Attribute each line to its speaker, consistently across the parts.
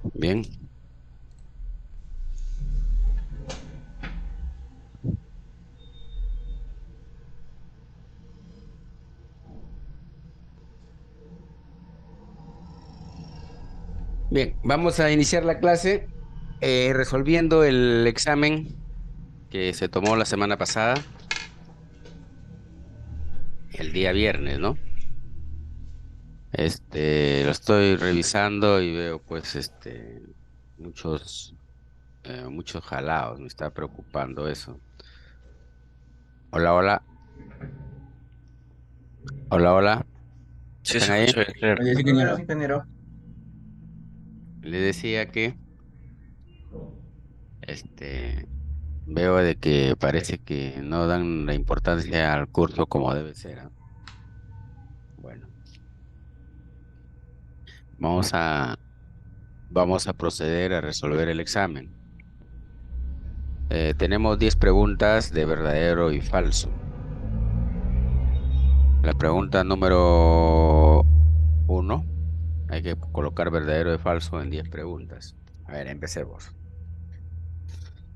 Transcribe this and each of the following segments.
Speaker 1: Bien, bien, vamos a iniciar la clase resolviendo el examen que se tomó la semana pasada, el día viernes, ¿no? Lo estoy revisando y veo pues muchos, muchos jalados, me está preocupando eso. Hola, hola, hola, hola,
Speaker 2: Sí,
Speaker 1: ¿están
Speaker 2: se
Speaker 1: ahí?
Speaker 2: escucha bien claro.
Speaker 3: Oye, sí, ingeniero, sí, ingeniero.
Speaker 1: Le decía que este, veo de que parece que no dan la importancia al curso como debe ser, ¿ah? Bueno, vamos a Vamos a proceder a resolver el examen. Tenemos 10 preguntas de verdadero y falso. La pregunta número uno, hay que colocar verdadero y falso en 10 preguntas. A ver, empecemos.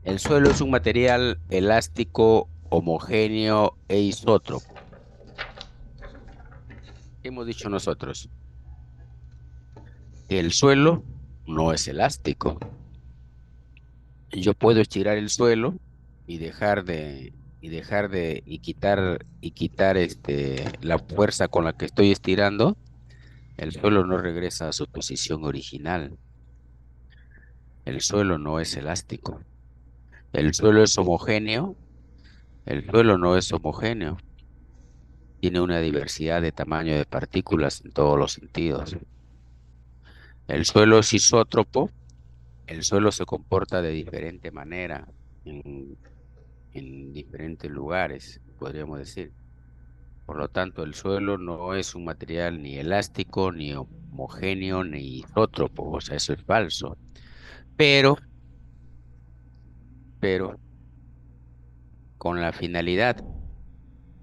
Speaker 1: El suelo es un material elástico, homogéneo e isótropo. ¿Qué hemos dicho nosotros? Que el suelo no es elástico. Yo puedo estirar el suelo y quitar la fuerza con la que estoy estirando, el suelo no regresa a su posición original. El suelo no es elástico. El suelo es homogéneo. El suelo no es homogéneo. Tiene una diversidad de tamaño de partículas en todos los sentidos. El suelo es isótropo. El suelo se comporta de diferente manera en, en diferentes lugares, podríamos decir. Por lo tanto, el suelo no es un material ni elástico, ni homogéneo, ni isótropo, o sea, eso es falso. Pero, pero, con la finalidad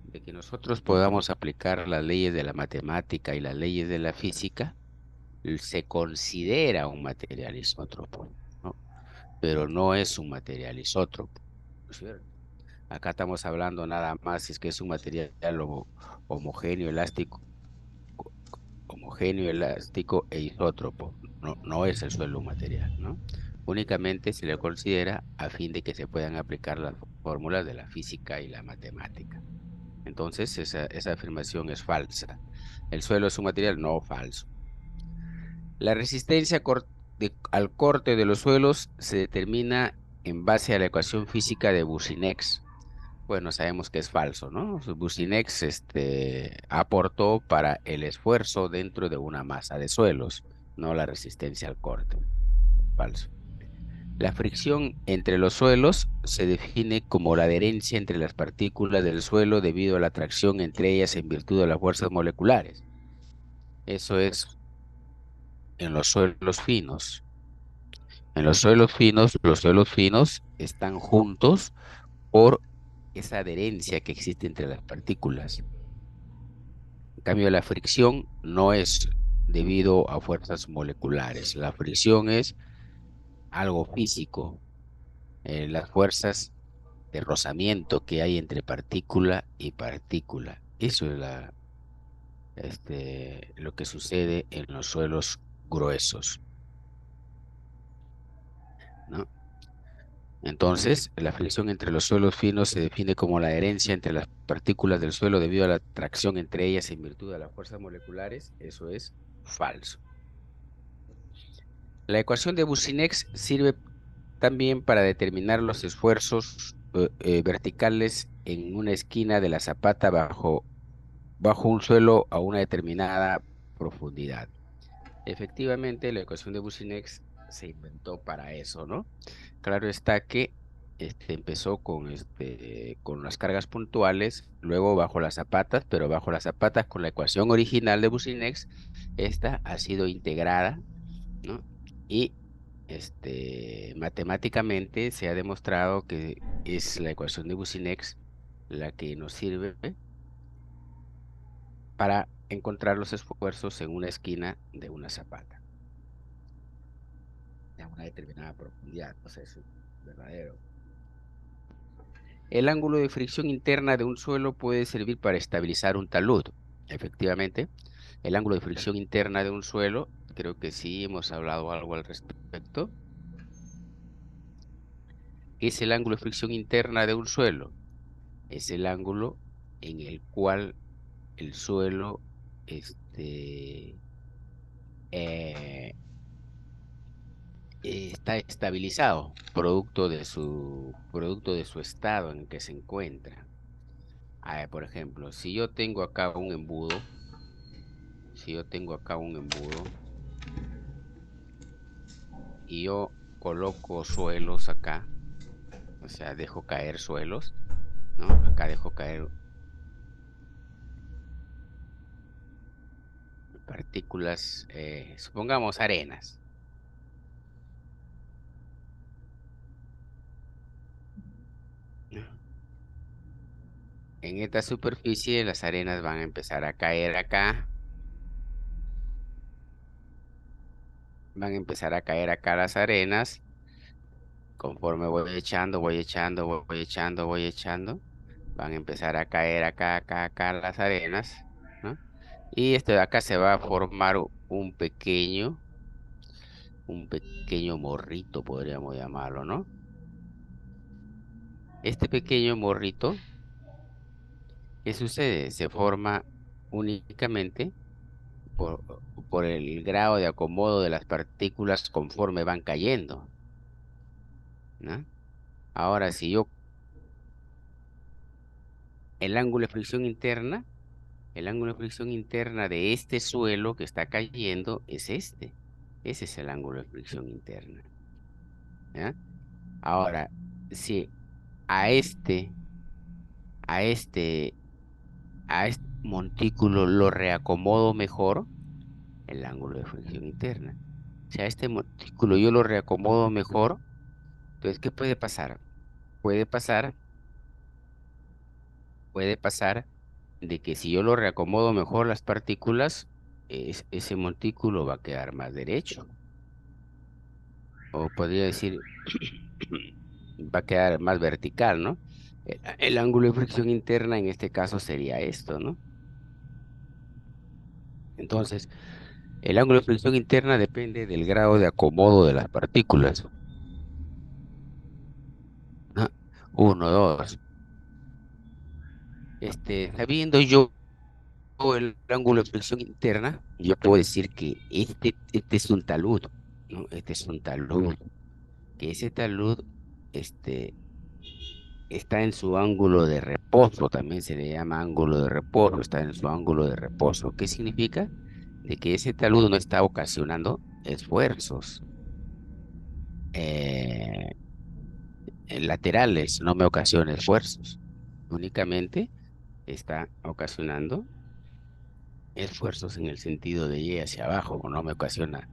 Speaker 1: de que nosotros podamos aplicar las leyes de la matemática y las leyes de la física, se considera un material isótropo, ¿no? Pero no es un material isótropo, ¿no es cierto? Acá estamos hablando nada más si es que es un material homogéneo, elástico homogéneo, elástico e isótropo. No, no es el suelo un material, ¿no? Únicamente se le considera a fin de que se puedan aplicar las fórmulas de la física y la matemática. Entonces, esa afirmación es falsa. ¿El suelo es un material? No, falso. La resistencia al corte de los suelos se determina en base a la ecuación física de Boussinex. Bueno, sabemos que es falso, ¿no? Bucinex aportó para el esfuerzo dentro de una masa de suelos, no la resistencia al corte. Falso. La fricción entre los suelos se define como la adherencia entre las partículas del suelo debido a la atracción entre ellas en virtud de las fuerzas moleculares. Eso es en los suelos finos. En los suelos finos están juntos por esa adherencia que existe entre las partículas. En cambio, la fricción no es debido a fuerzas moleculares. La fricción es algo físico, las fuerzas de rozamiento que hay entre partícula y partícula. Eso es lo que sucede en los suelos gruesos, ¿no? Entonces, la fricción entre los suelos finos se define como la adherencia entre las partículas del suelo debido a la atracción entre ellas en virtud de las fuerzas moleculares. Eso es falso. La ecuación de Boussinex sirve también para determinar los esfuerzos verticales en una esquina de la zapata bajo un suelo a una determinada profundidad. Efectivamente, la ecuación de Boussinex se inventó para eso, ¿no? Claro está que empezó con las cargas puntuales, luego bajo las zapatas, pero bajo las zapatas con la ecuación original de Boussinex, esta ha sido integrada, ¿no? Y matemáticamente se ha demostrado que es la ecuación de Boussinex la que nos sirve para encontrar los esfuerzos en una esquina de una zapata. a una determinada profundidad. O sea, es verdadero. El ángulo de fricción interna de un suelo puede servir para estabilizar un talud. Efectivamente, el ángulo de fricción interna de un suelo, creo que sí hemos hablado algo al respecto. ¿Qué es el ángulo de fricción interna de un suelo? Es el ángulo en el cual el suelo este, eh, está estabilizado, producto de su estado en el que se encuentra. Por ejemplo, si yo tengo acá un embudo, si yo tengo acá un embudo y yo coloco suelos acá, o sea, dejo caer suelos, ¿no? Acá dejo caer partículas, supongamos arenas, ¿no? En esta superficie las arenas van a empezar a caer acá, van a empezar a caer acá las arenas, conforme voy echando, voy echando, voy echando, voy echando, van a empezar a caer acá, acá, acá las arenas, ¿no? Y esto de acá se va a formar un pequeño morrito, podríamos llamarlo, ¿no? Este pequeño morrito, ¿qué sucede? Se forma únicamente por, por el grado de acomodo de las partículas conforme van cayendo, ¿no? Ahora, si yo, el ángulo de fricción interna, el ángulo de fricción interna de este suelo que está cayendo es este. Ese es el ángulo de fricción interna, ¿ya? Ahora, si a este, a este, a este montículo lo reacomodo mejor, el ángulo de fricción interna. Si a este montículo yo lo reacomodo mejor, entonces, ¿qué puede pasar? Puede pasar, puede pasar de que si yo lo reacomodo mejor las partículas, ese montículo va a quedar más derecho. O podría decir, va a quedar más vertical, ¿no? El ángulo de fricción interna en este caso sería esto, ¿no? Entonces, el ángulo de fricción interna depende del grado de acomodo de las partículas, ¿no? Uno, dos. Sabiendo yo el ángulo de fricción interna, yo puedo decir que este es un talud, ¿no? Este es un talud, que ese talud, este, está en su ángulo de reposo, también se le llama ángulo de reposo, está en su ángulo de reposo. ¿Qué significa? De que ese talud no está ocasionando esfuerzos eh, laterales, no me ocasiona esfuerzos, únicamente está ocasionando esfuerzos en el sentido de ir hacia abajo, o no me ocasiona.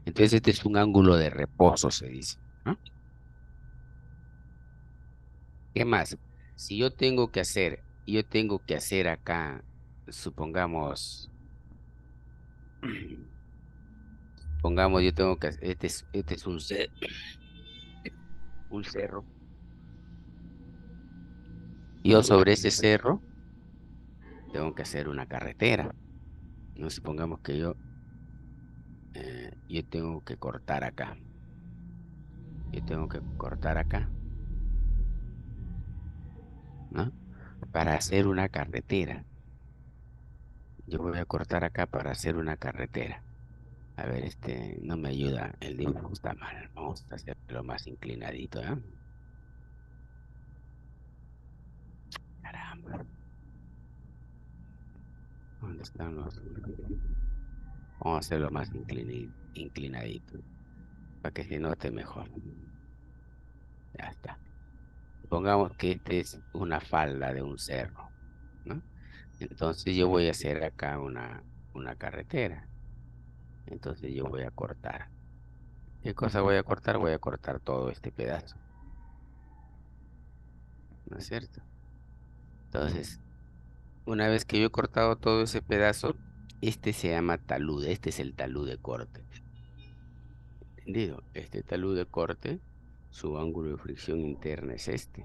Speaker 1: Entonces este es un ángulo de reposo, se dice, ¿no? ¿Qué más? Si yo tengo que hacer acá, supongamos, pongamos, yo tengo que hacer, este es un cerro. Yo sobre ese cerro tengo que hacer una carretera. No supongamos que yo tengo que cortar acá. Yo tengo que cortar acá, ¿no? Para hacer una carretera. Yo voy a cortar acá para hacer una carretera. A ver, no me ayuda, el dibujo está mal. Vamos a hacerlo más inclinadito, ¿eh? Caramba, ¿dónde están los? Vamos a hacerlo más inclinadito, para que se note mejor. Ya está. Pongamos que este es una falda de un cerro, ¿no? Entonces yo voy a hacer acá una carretera. Entonces yo voy a cortar. ¿Qué cosa voy a cortar? Voy a cortar todo este pedazo, ¿no es cierto? Entonces, una vez que yo he cortado todo ese pedazo, este se llama talud, este es el talud de corte. Digo, este talud de corte, su ángulo de fricción interna es este.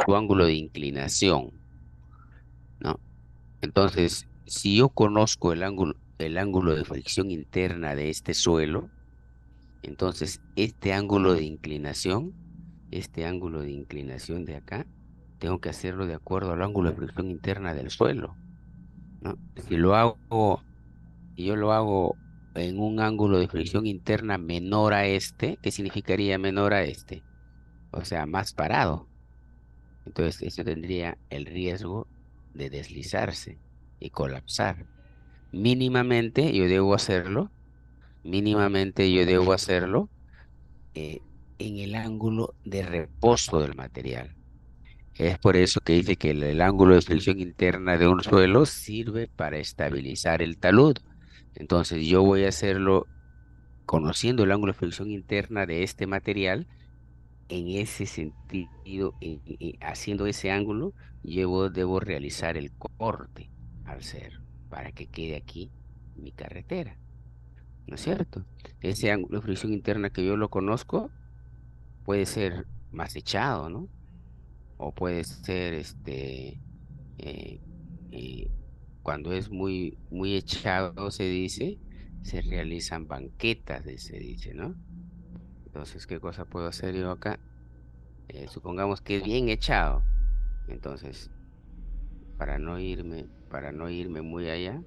Speaker 1: Su ángulo de inclinación, ¿no? Entonces, si yo conozco el ángulo de fricción interna de este suelo, entonces este ángulo de inclinación de acá, tengo que hacerlo de acuerdo al ángulo de fricción interna del suelo, ¿no? Si lo hago, y yo lo hago en un ángulo de fricción interna menor a este, ¿qué significaría menor a este? O sea, más parado. Entonces, eso tendría el riesgo de deslizarse y colapsar. Mínimamente yo debo hacerlo, mínimamente yo debo hacerlo eh, en el ángulo de reposo del material. Es por eso que dice que el ángulo de fricción interna de un suelo sirve para estabilizar el talud. Entonces yo voy a hacerlo conociendo el ángulo de fricción interna de este material. En ese sentido, haciendo ese ángulo, yo debo realizar el corte al cero para que quede aquí mi carretera, ¿no es cierto? Ese ángulo de fricción interna que yo lo conozco puede ser más echado, ¿no? O puede ser eh, eh, cuando es muy, muy echado, se dice, se realizan banquetas, se dice, ¿no? Entonces, ¿qué cosa puedo hacer yo acá? Supongamos que es bien echado. Entonces, para no irme muy allá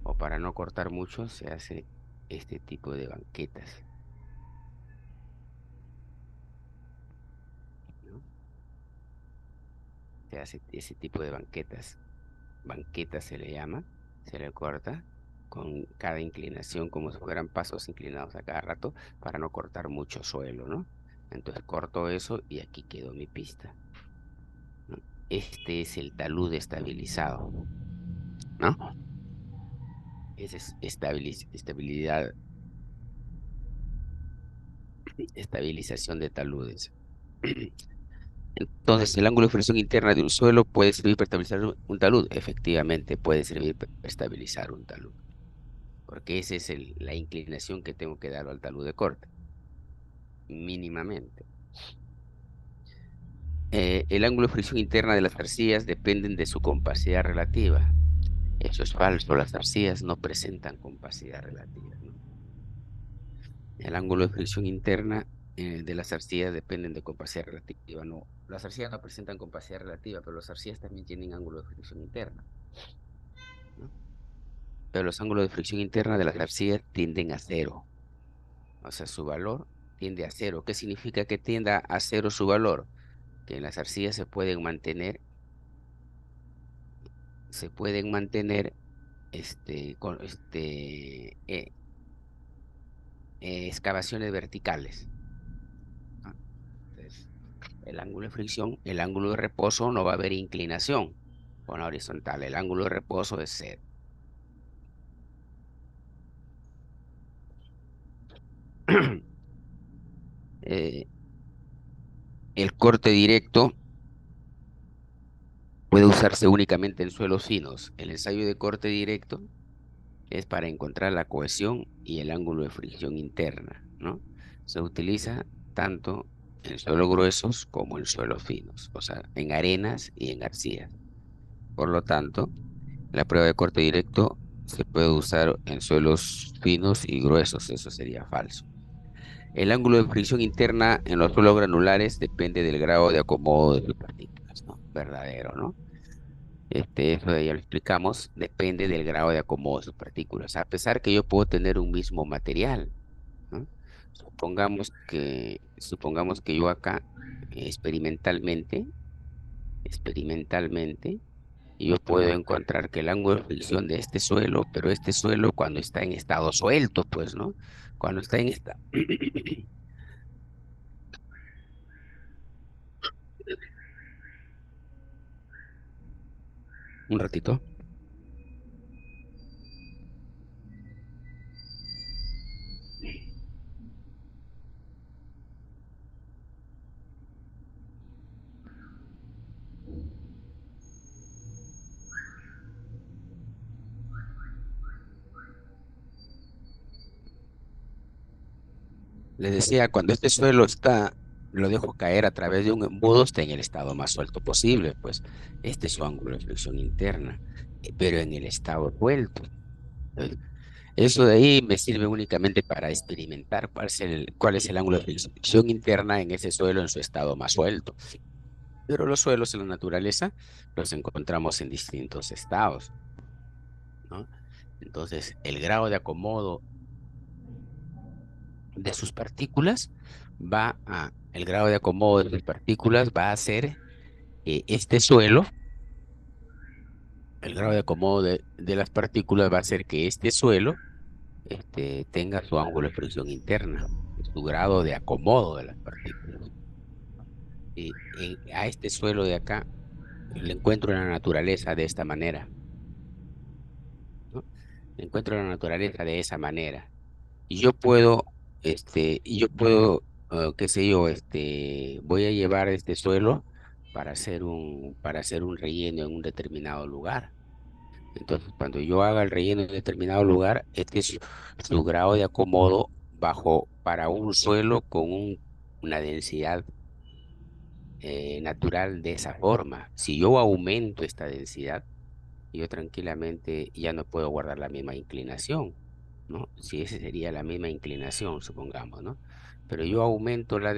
Speaker 1: o para no cortar mucho, se hace este tipo de banquetas, ¿no? Se hace ese tipo de banquetas. Banquetas se le llama, se le corta con cada inclinación, como si fueran pasos inclinados a cada rato, para no cortar mucho suelo, ¿no? Entonces corto eso y aquí quedó mi pista, ¿no? Este es el talud estabilizado, ¿no? Esa es estabilización de taludes. Entonces, el ángulo de fricción interna de un suelo puede servir para estabilizar un talud. Efectivamente, puede servir para estabilizar un talud, porque esa es la inclinación que tengo que dar al talud de corte, mínimamente. El ángulo de fricción interna de las arcillas dependen de su compacidad relativa. Eso es falso, las arcillas no presentan compacidad relativa, ¿no? El ángulo de fricción interna de las arcillas dependen de compacidad relativa, no. Las arcillas no presentan compacidad relativa, pero las arcillas también tienen ángulo de fricción interna, ¿no? Pero los ángulos de fricción interna de las arcillas tienden a cero, o sea, su valor tiende a cero. ¿Qué significa que tienda a cero su valor? Que en las arcillas se pueden mantener excavaciones verticales, ¿no? Entonces, el ángulo de reposo no va a haber inclinación con la horizontal. El ángulo de reposo es cero. Eh, el corte directo puede usarse únicamente en suelos finos. El ensayo de corte directo es para encontrar la cohesión y el ángulo de fricción interna, ¿no? Se utiliza tanto en suelos gruesos como en suelos finos, o sea, en arenas y en arcillas. Por lo tanto, la prueba de corte directo se puede usar en suelos finos y gruesos, eso sería falso. El ángulo de fricción interna en los suelos granulares depende del grado de acomodo de sus partículas, ¿no? Verdadero, ¿no? Eso ya lo explicamos, depende del grado de acomodo de sus partículas. A pesar que yo puedo tener un mismo material, ¿no? Supongamos que yo acá experimentalmente, yo puedo encontrar que el ángulo de fricción de este suelo, pero este suelo cuando está en estado suelto, pues, ¿no? Cuando está en esta, un ratito. Les decía, cuando este suelo está, lo dejo caer a través de un embudo, está en el estado más suelto posible, pues este es su ángulo de flexión interna, pero en el estado suelto. Entonces, eso de ahí me sirve únicamente para experimentar cuál es el ángulo de flexión interna en ese suelo en su estado más suelto. Pero los suelos en la naturaleza los encontramos en distintos estados, ¿no? Entonces, el grado de acomodo de sus partículas va a hacer que este suelo, el grado de acomodo de las partículas va a hacer que este suelo tenga su ángulo de fricción interna, su grado de acomodo de las partículas. Y a este suelo de acá le encuentro en la naturaleza de esta manera, ¿no? Le encuentro en la naturaleza de esa manera. Y qué sé yo, voy a llevar este suelo para hacer un relleno en un determinado lugar. Entonces, cuando yo haga el relleno en un determinado lugar, este es su grado de acomodo para un suelo con una densidad natural de esa forma. Si yo aumento esta densidad, yo tranquilamente ya no puedo guardar la misma inclinación, ¿no? Si esa sería la misma inclinación, supongamos, ¿no? Pero yo aumento la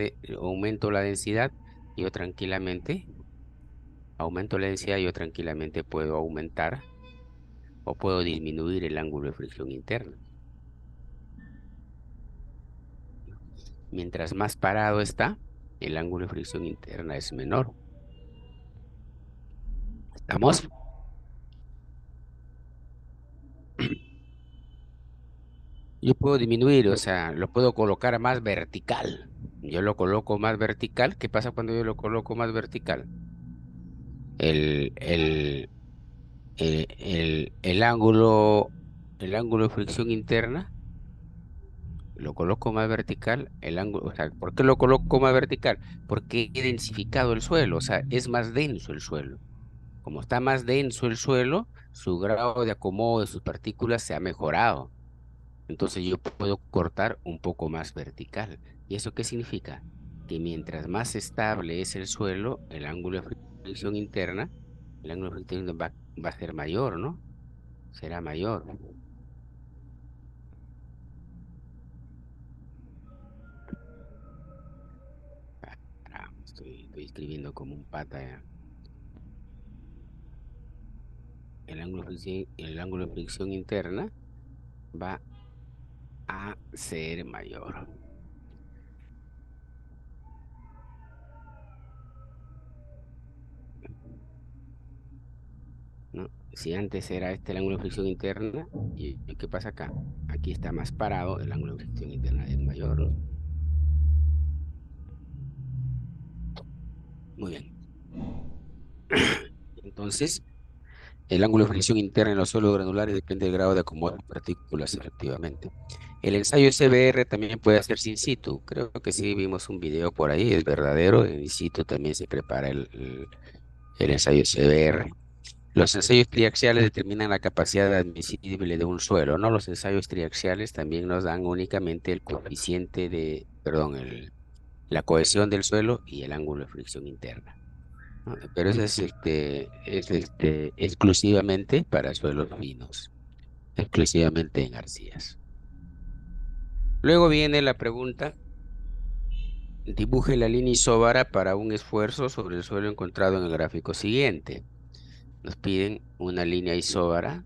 Speaker 1: densidad, yo tranquilamente, aumento la densidad, yo tranquilamente puedo aumentar o puedo disminuir el ángulo de fricción interno. Mientras más parado está, el ángulo de fricción interna es menor. ¿Estamos? Yo puedo disminuir, o sea, lo puedo colocar más vertical. Yo lo coloco más vertical. ¿Qué pasa cuando yo lo coloco más vertical? El, el, el el ángulo de fricción interna lo coloco más vertical. O sea, ¿por qué lo coloco más vertical? Porque he densificado el suelo, o sea, es más denso el suelo. Como está más denso el suelo, su grado de acomodo de sus partículas se ha mejorado. Entonces yo puedo cortar un poco más vertical. ¿Y eso qué significa? Que mientras más estable es el suelo, el ángulo de fricción interna va a ser mayor, ¿no? Será mayor. Caramba, estoy escribiendo como un pata. El ángulo de fricción interna va a ser mayor, ¿no? Si antes era este el ángulo de fricción interna, ¿y qué pasa acá? Aquí está más parado, el ángulo de fricción interna es mayor, ¿no? Muy bien. Entonces, el ángulo de fricción interna en los suelos granulares depende del grado de acomodo de partículas, efectivamente. El ensayo SBR también puede hacerse in situ. Creo que sí vimos un video por ahí, es verdadero. In situ también se prepara el ensayo SBR. Los ensayos triaxiales determinan la capacidad admisible de un suelo, ¿no? Los ensayos triaxiales también nos dan únicamente el coeficiente la cohesión del suelo y el ángulo de fricción interna, ¿no? Pero eso es exclusivamente para suelos finos, exclusivamente en arcillas. Luego viene la pregunta, dibuje la línea isóbara para un esfuerzo sobre el suelo encontrado en el gráfico siguiente. Nos piden una línea isóbara,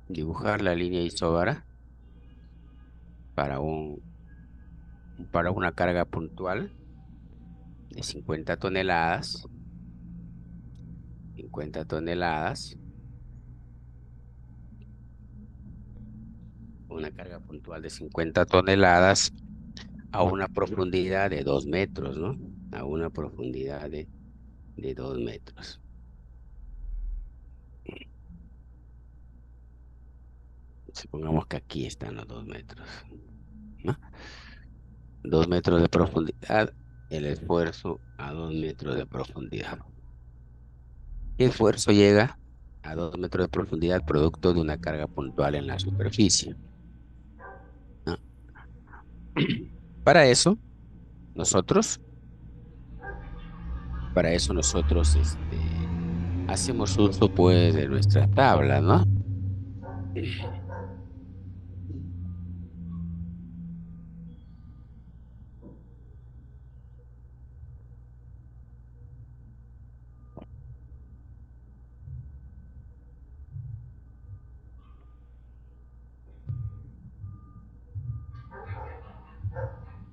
Speaker 1: dibujar la línea isóbara para para una carga puntual de 50 toneladas, una carga puntual de 50 toneladas a una profundidad de 2 metros, ¿no? A una profundidad de 2 metros. Supongamos que aquí están los 2 metros, ¿no? 2 metros de profundidad, el esfuerzo a 2 metros de profundidad. El esfuerzo llega a 2 metros de profundidad producto de una carga puntual en la superficie, ¿no? para eso, nosotros, para eso nosotros, hacemos uso, pues, de nuestra tabla, ¿no?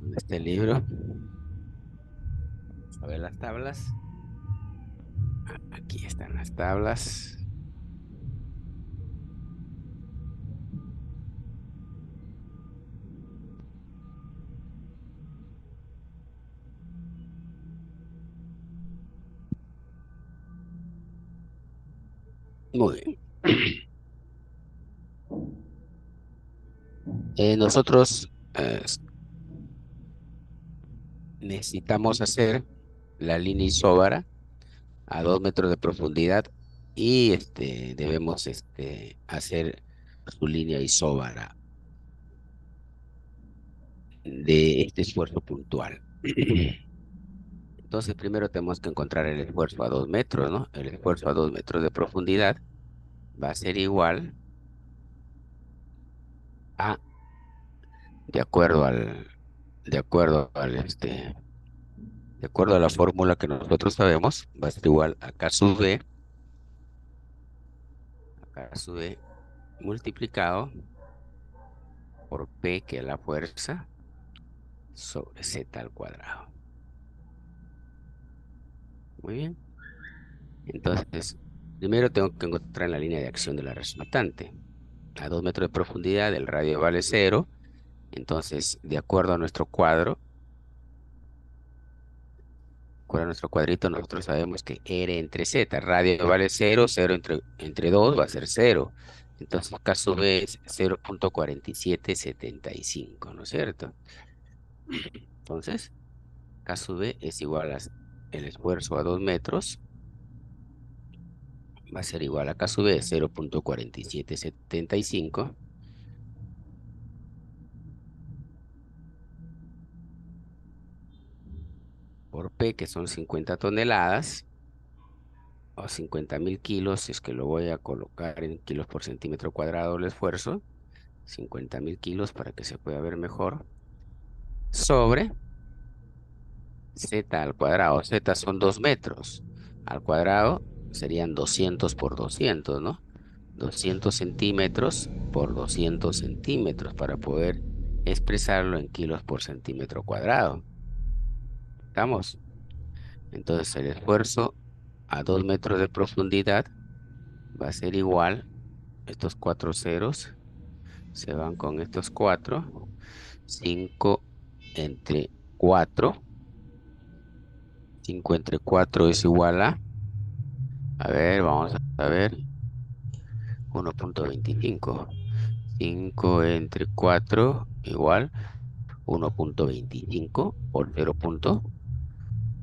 Speaker 1: En este libro, vamos a ver las tablas. Aquí están las tablas. Muy bien. Nosotros necesitamos hacer la línea isóbara a 2 metros de profundidad y debemos hacer su línea isóbara de este esfuerzo puntual. Entonces, primero tenemos que encontrar el esfuerzo a 2 metros, ¿no? El esfuerzo a 2 metros de profundidad va a ser igual a, de acuerdo al, de acuerdo al, de acuerdo a la fórmula que nosotros sabemos, va a ser igual a K sub B, a K sub B multiplicado por P, que es la fuerza, sobre Z al cuadrado. Muy bien. Entonces, primero tengo que encontrar la línea de acción de la resultante. A 2 metros de profundidad, el radio vale cero. Entonces, de acuerdo a nuestro cuadro, de acuerdo a nuestro cuadrito, nosotros sabemos que R entre Z, radio vale cero, cero entre 2 va a ser cero. Entonces, K sub B es 0,4775, ¿no es cierto? Entonces, K sub B es igual a el esfuerzo a 2 metros, va a ser igual a K sub B 0,4775 por P, que son 50 toneladas, o 50.000 kilos, si es que lo voy a colocar en kilos por centímetro cuadrado el esfuerzo, 50.000 kilos para que se pueda ver mejor, sobre Z al cuadrado. Z son 2 metros. Al cuadrado serían 200 por 200, ¿no? 200 centímetros por 200 centímetros para poder expresarlo en kilos por centímetro cuadrado. ¿Estamos? Entonces el esfuerzo a 2 metros de profundidad va a ser igual, estos cuatro ceros se van con estos cuatro, 5 entre 4, 5 entre 4 es igual a ver, vamos a ver, 1,25. 5 entre 4 igual 1,25 por 0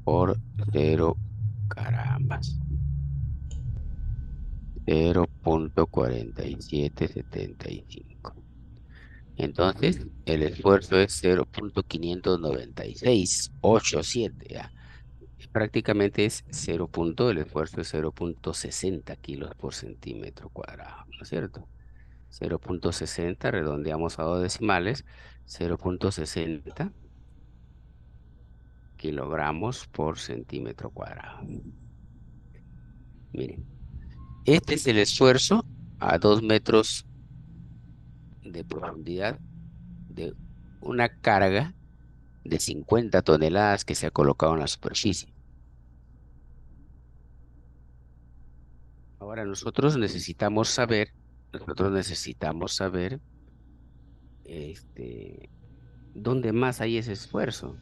Speaker 1: por 0, carambas, 0,4775. Entonces, el esfuerzo es 0,59687, ¿ya? Prácticamente es el esfuerzo es 0,60 kilos por centímetro cuadrado, ¿no es cierto? 0,60, redondeamos a 2 decimales, 0,60 kilogramos por centímetro cuadrado. Miren, este es el esfuerzo a 2 metros de profundidad de una carga de 50 toneladas que se ha colocado en la superficie. Ahora nosotros necesitamos saber, este, dónde más hay ese esfuerzo.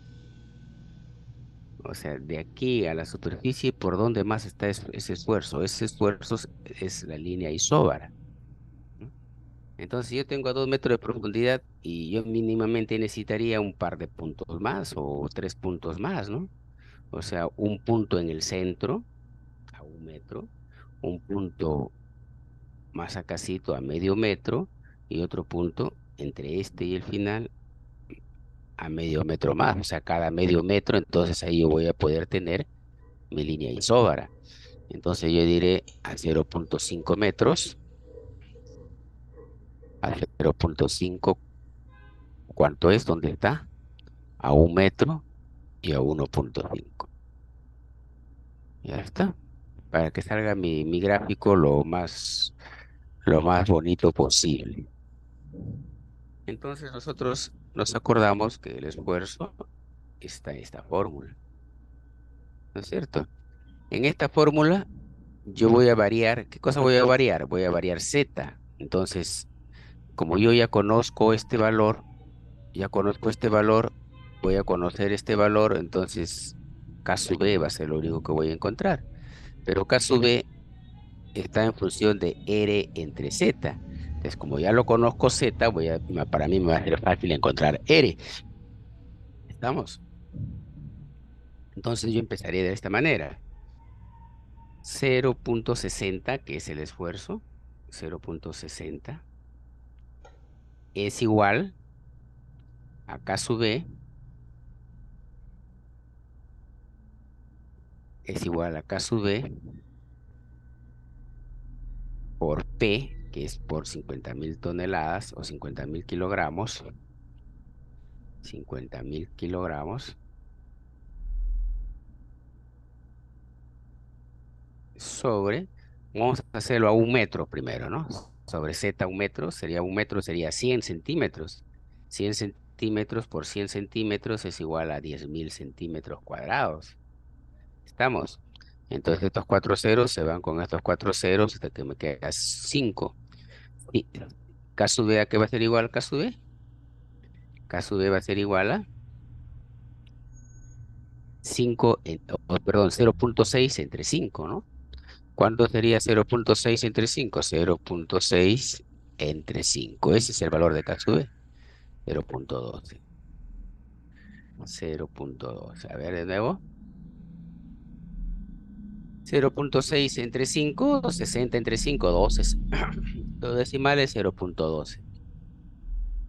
Speaker 1: O sea, de aquí a la superficie, ¿por dónde más está ese esfuerzo? Ese esfuerzo es la línea isóbara, ¿no? Entonces, si yo tengo a 2 metros de profundidad y yo mínimamente necesitaría un par de puntos más o 3 puntos más, ¿no? O sea, un punto en el centro a 1 metro, un punto más acasito a medio metro y otro punto entre este y el final a medio metro más, o sea, cada medio metro, entonces ahí yo voy a poder tener mi línea isóbara. Entonces yo diré a 0,5 metros, a 0,5, ¿cuánto es? ¿Dónde está? A 1 metro y a 1,5. Ya está. Para que salga mi gráfico lo más bonito posible. Entonces nosotros nos acordamos que el esfuerzo está en esta fórmula, ¿no es cierto? En esta fórmula yo voy a variar, ¿qué cosa voy a variar? Voy a variar z. Entonces, como yo ya conozco este valor, voy a conocer este valor, entonces K sub B va a ser lo único que voy a encontrar. Pero K sub B está en función de R entre Z. Entonces, como ya lo conozco Z, para mí me va a ser fácil encontrar R. ¿Estamos? Entonces yo empezaré de esta manera. 0,60, que es el esfuerzo, 0,60, es igual a K sub B, es igual a K sub B por P, que es por 50.000 toneladas o 50.000 kilogramos, 50.000 kilogramos, sobre, vamos a hacerlo a 1 metro primero, ¿no? Sobre Z 1 metro, sería 1 metro, sería 100 centímetros. 100 centímetros por 100 centímetros es igual a 10.000 centímetros cuadrados. ¿Estamos? Entonces estos cuatro ceros se van con estos cuatro ceros hasta que me queda 5. Y K sub B, ¿a qué va a ser igual a K sub B? K sub B va a ser igual a 5, perdón, 0,6 entre 5, ¿no? ¿Cuánto sería 0,6 entre 5? 0,6 entre 5. Ese es el valor de K sub B. 0,12. 0,12. A ver de nuevo. 0,6 entre 5, 60 entre 5, 12. Dos decimales, 0,12.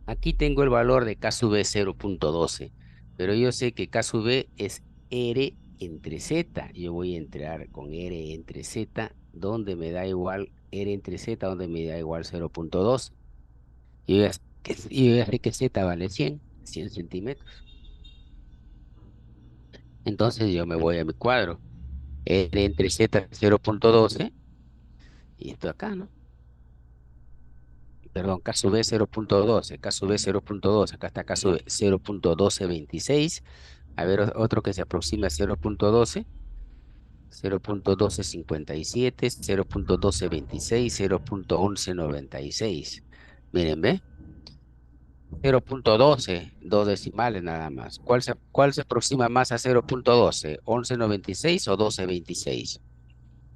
Speaker 1: Aquí tengo el valor de K sub B 0,12, pero yo sé que K sub B es R entre Z. Yo voy a entrar con R entre Z, donde me da igual R entre Z, donde me da igual 0,12. Yo ya sé que Z vale 100 centímetros. Entonces yo me voy a mi cuadro. R entre Z 0,12 y esto acá, ¿no? Perdón, K sub B 0,12, K sub B 0,12, acá está K sub B 0,1226. A ver, otro que se aproxima a 0,12, 0,1257, 0,1226, 0,1196. Miren, ¿ve? 0,12, dos decimales nada más. ¿Cuál se aproxima más a 0,12? ¿1196 o 1226?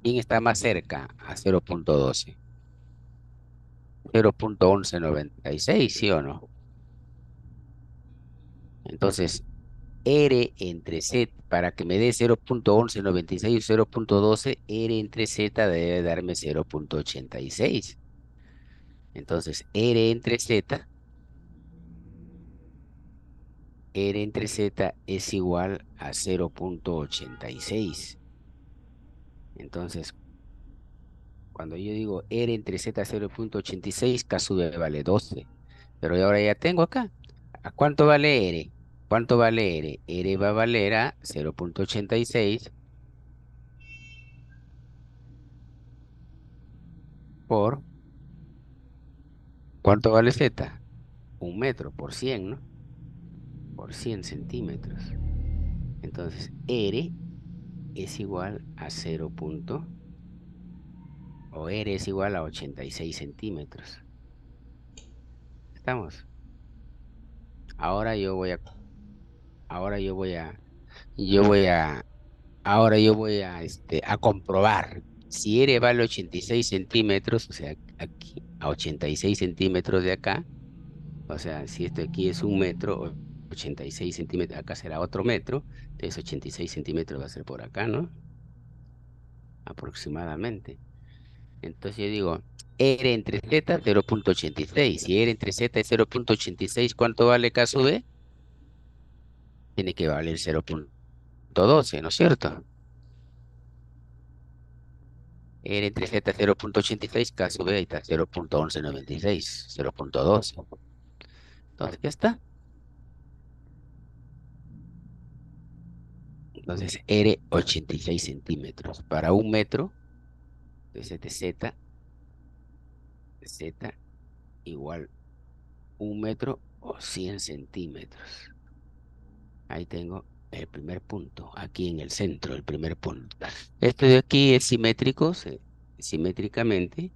Speaker 1: ¿Quién está más cerca a 0,12? 0,1196, ¿sí o no? Entonces, R entre Z, para que me dé 0,1196 o 0,12, R entre Z debe darme 0,86. Entonces, R entre Z es igual a 0,86. Entonces, cuando yo digo R entre Z 0,86, K sub B vale 12. Pero ahora ya tengo acá. ¿A cuánto vale R? ¿Cuánto vale R? R va a valer a 0,86 por, ¿cuánto vale Z? 1 metro por 100, ¿no? Por 100 centímetros. Entonces, R es igual a 0 o R es igual a 86 centímetros. ¿Estamos? Ahora yo voy a, ahora yo voy a, ahora yo voy a comprobar si R vale 86 centímetros, o sea, aquí a 86 centímetros de acá, o sea, si esto aquí es 1 metro, 86 centímetros, acá será otro metro, entonces 86 centímetros va a ser por acá, ¿no? Aproximadamente. Entonces yo digo, R entre Z 0,86. Si R entre Z es 0,86, ¿cuánto vale K sub B? tiene que valer 0.12, ¿no es cierto? R entre Z 0.86, K sub B, ahí está 0.1196, 0.12. Entonces, ya está. Entonces, R 86 centímetros. Para un metro, entonces Z igual un metro o 100 centímetros. Ahí tengo el primer punto, aquí en el centro, el primer punto. Esto de aquí es simétrico, simétricamente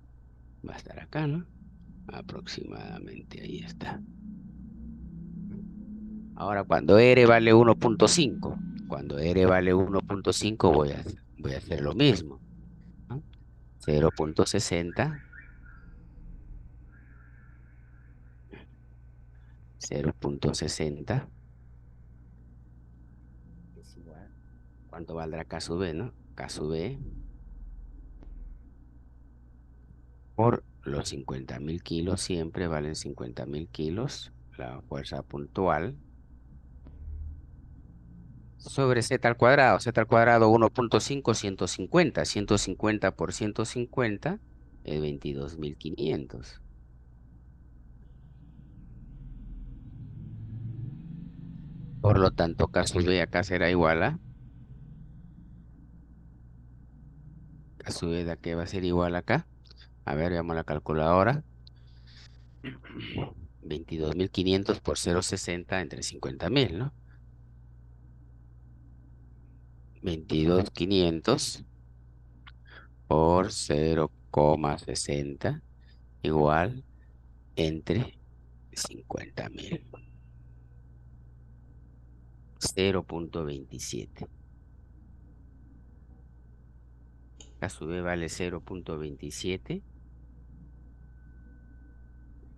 Speaker 1: va a estar acá, ¿no? Aproximadamente, ahí está. Ahora, cuando R vale 1.5, cuando R vale 1.5 voy a hacer lo mismo, ¿no? 0.60, 0.60 es igual. ¿Cuánto valdrá K sub B, no? K sub B por los 50.000 kilos, siempre valen 50.000 kilos, la fuerza puntual, sobre z al cuadrado 1.5, 150, 150 por 150 es 22.500. Por lo tanto, K sub B acá será igual a, K sub B de aquí va a ser igual acá. A ver, veamos la calculadora. 22.500 por 0.60 entre 50.000, ¿no? 22.500 por 0,60 igual entre 50.000. 0.27. A su vez vale 0.27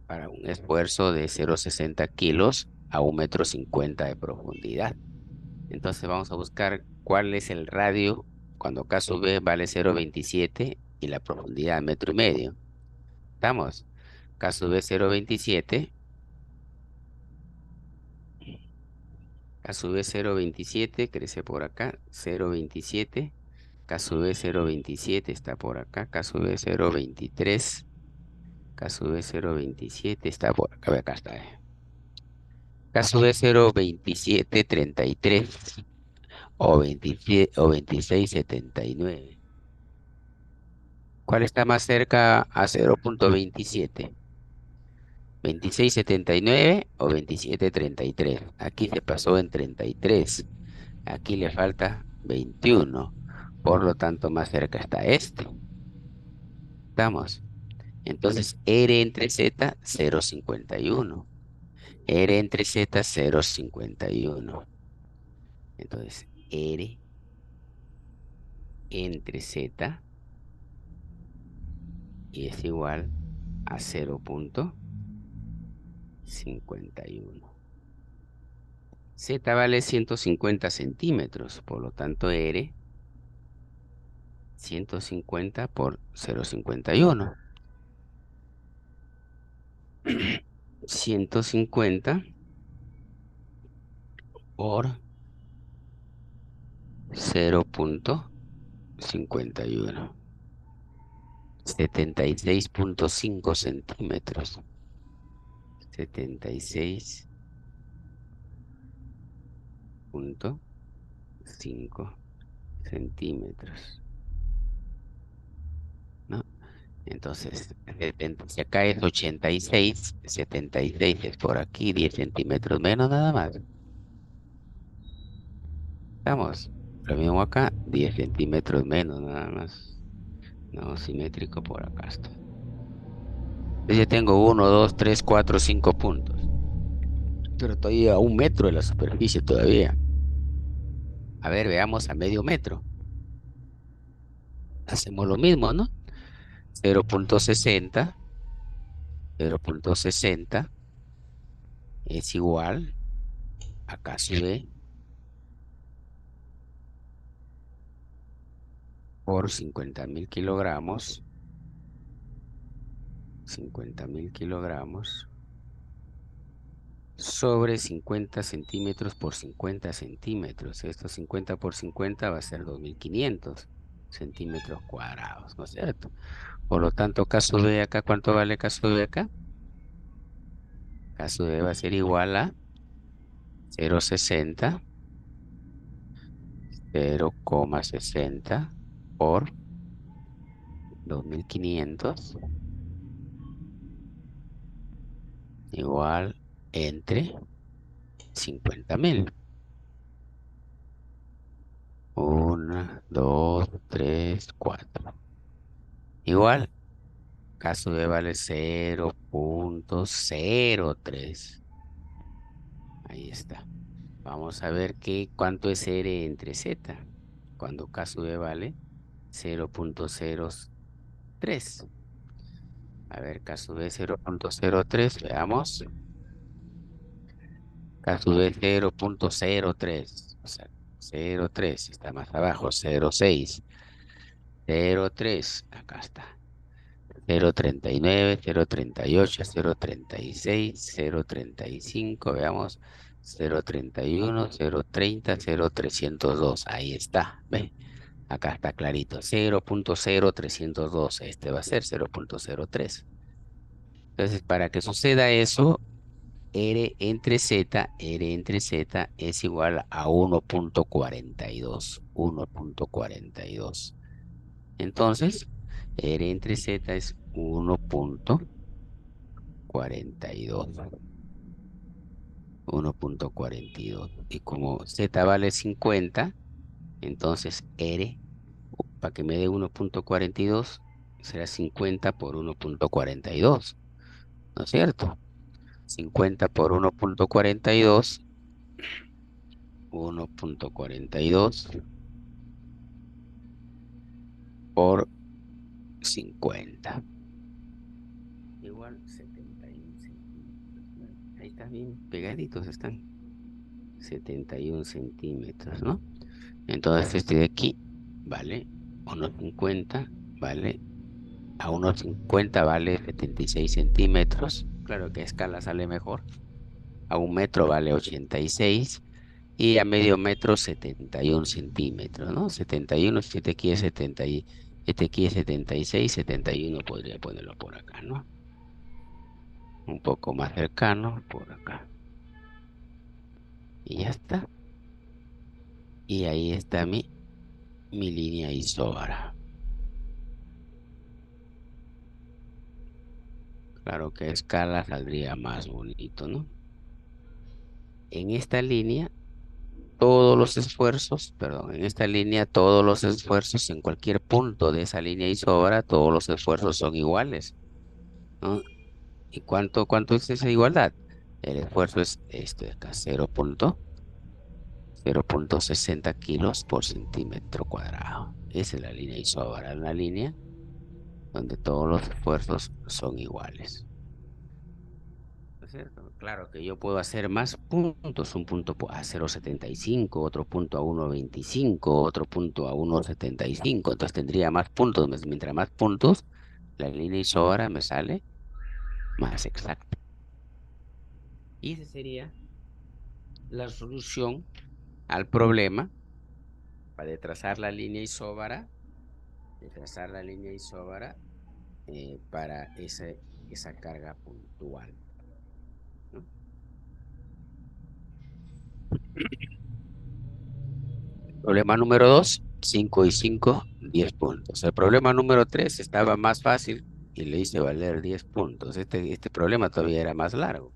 Speaker 1: para un esfuerzo de 0,60 kilos a 1,50 m de profundidad. Entonces vamos a buscar cuál es el radio cuando K sub B vale 0.27 y la profundidad 1,5 m. ¿Estamos? K sub B 0.27. K sub B 0.27 crece por acá. 0.27. K sub B 0.27 está por acá. K sub B 0.23. K sub B 0.27 está por acá. Acá está. K sub B 0.2733 o 27 o 26,79. ¿Cuál está más cerca a 0.27? 26,79 o 27,33. Aquí se pasó en 33. Aquí le falta 21. Por lo tanto, más cerca está este. ¿Estamos? Entonces, R entre Z, 0,51. R entre Z, 0,51. Entonces, R entre Z es igual a 0.51. Z vale 150 centímetros, por lo tanto R 150 por 0,51. 150 por 0.51. 76,5 centímetros. 76,5 centímetros. ¿No? Entonces, si acá es 86, 76 es por aquí, 10 centímetros menos nada más. Vamos, lo mismo acá, 10 centímetros menos nada más. No, simétrico por acá está. Entonces ya tengo 1, 2, 3, 4, 5 puntos. Pero estoy a 1 metro de la superficie todavía. A ver, veamos a medio metro. Hacemos lo mismo, ¿no? 0.60, 0.60 es igual a K sub B por 50.000 kilogramos. 50.000 kilogramos sobre 50 centímetros por 50 centímetros. Esto 50 por 50 va a ser 2500 centímetros cuadrados, ¿no es cierto? Por lo tanto, caso B acá, ¿cuánto vale caso B acá? Caso B va a ser igual a 0,60, 0,60 por 2500 igual entre 50.000. 1, 2, 3, 4. Igual, caso B vale 0,03. Ahí está. Vamos a ver cuánto es R entre Z. Cuando caso B vale 0,03. A ver, caso B 0,03. Veamos. Caso B 0,03. O sea, 0,3. Está más abajo. 0,6. 0,3. Acá está. 0,39, 0,38, 0,36, 0,35, veamos, 0,31, 0,30, 0,302. Ahí está, ¿ve? Acá está clarito, 0,0302. Este va a ser 0,03. Entonces, para que suceda eso, R entre Z es igual a 1,42. 1,42. Entonces, R entre Z es 1,42. 1,42. Y como Z vale 50, entonces R, para que me dé 1,42, será 50 por 1,42. ¿No es cierto? 50 por 1,42, 1,42 por 50. Igual 71 centímetros. Bueno, ahí están bien pegaditos, están 71 centímetros, ¿no? Entonces este de aquí vale 1,50, vale a 1,50 vale 76 centímetros. Claro que a escala sale mejor. A 1 metro vale 86 y a medio metro 71 centímetros, ¿no? 71, si este aquí es 70 y este aquí es 76, 71 podría ponerlo por acá, ¿no? Un poco más cercano por acá. Y ya está. Y ahí está mi línea isóbara. Claro que a escala saldría más bonito, ¿no? En esta línea, todos los esfuerzos, perdón, en esta línea, todos los esfuerzos en cualquier punto de esa línea isóbara, todos los esfuerzos son iguales, ¿no? ¿Y cuánto es esa igualdad? El esfuerzo es este de acá, 0,60 kilos por centímetro cuadrado. Esa es la línea isóbara, una línea donde todos los esfuerzos son iguales. ¿No es cierto? Claro que yo puedo hacer más puntos, un punto a 0,75, otro punto a 1,25, otro punto a 1,75, entonces tendría más puntos. Mientras más puntos, la línea isóbara me sale más exacta. Y esa sería la solución al problema para trazar la línea isóbara, de trazar la línea isóbara para esa carga puntual, ¿no? Problema número 2, 5 y 5, 10 puntos. El problema número 3 estaba más fácil y le hice valer 10 puntos. Este problema todavía era más largo.